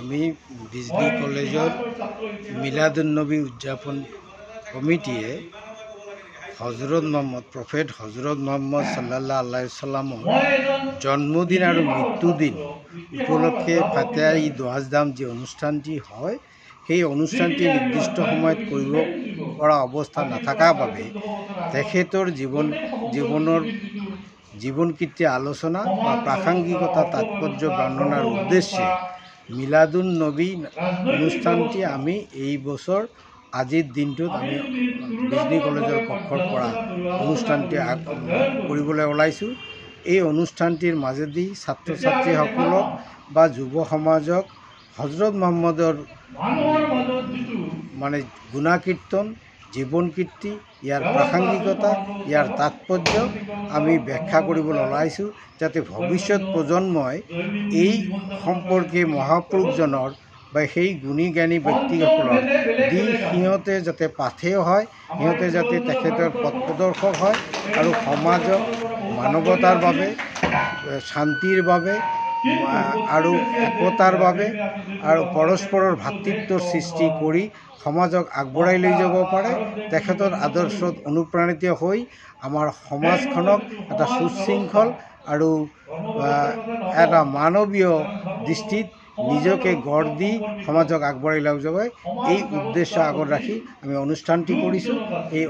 আমি বিজলি কলেজৰ মিলাদুন্নবী উদযাপন কমিটিয়ে প্ৰফেট হজৰত মোহাম্মদ সাল্লাল্লাহু আলাইহি সাল্লামৰ জন্মদিন আৰু মৃত্যুদিন উপলক্ষে ফাতেহা ঈদ ওয়াজদাম যে অনুষ্ঠানটি হয় সেই অনুষ্ঠানটি নিৰ্দিষ্ট সময়ত কৰিব পৰা অৱস্থা নাথাকাৰ বাবে তেখেতৰ জীৱন কীৰ্তি আলোচনা বা প্ৰাসংগিকতা তাৎপৰ্য বৰ্ণনাৰ উদ্দেশ্যে মিলাদুন নবী অনুষ্ঠানটি আমি এই বছৰ আজিৰ দিনটোত আমি বিজলি কলেজৰ পক্ষৰ পৰা অনুষ্ঠানটি কৰিবলৈ ওলাইছোঁ। এই অনুষ্ঠানটিৰ মাজেদি ছাত্ৰ ছাত্ৰীসকলক বা যুৱ সমাজক হজৰত মোহাম্মদৰ গুণাকীৰ্তন জীৱন কীৰ্তি ইয়াৰ প্ৰাসংগিকতা ইয়াৰ তাৎপৰ্য আমি ব্যাখ্যা কৰিবলৈ ওলাইছোঁ, যাতে ভৱিষ্যত প্ৰজন্মই এই সম্পৰ্কে মহাপুৰুষজনৰ বা সেই গুণী জ্ঞানী ব্যক্তিসকলৰ দি সিহঁতে যাতে পাথেয় হয়, সিহঁতে যাতে তেখেতৰ পথ প্ৰদৰ্শক হয় আৰু সমাজক মানৱতাৰ বাবে শান্তিৰ বাবে আৰু একতাৰ বাবে আৰু পৰস্পৰৰ ভাতৃত্বৰ সৃষ্টি কৰি সমাজক আগবঢ়াই লৈ যাব পাৰে। তেখেতৰ আদৰ্শত অনুপ্ৰাণিত হৈ আমাৰ সমাজখনক এটা সুশৃংখল আৰু এটা মানৱীয় দৃষ্টিত নিজকে গঢ় দি সমাজক আগবঢ়াই লৈ যাব, এই উদ্দেশ্য আগত ৰাখি আমি অনুষ্ঠানটি কৰিছোঁ। এই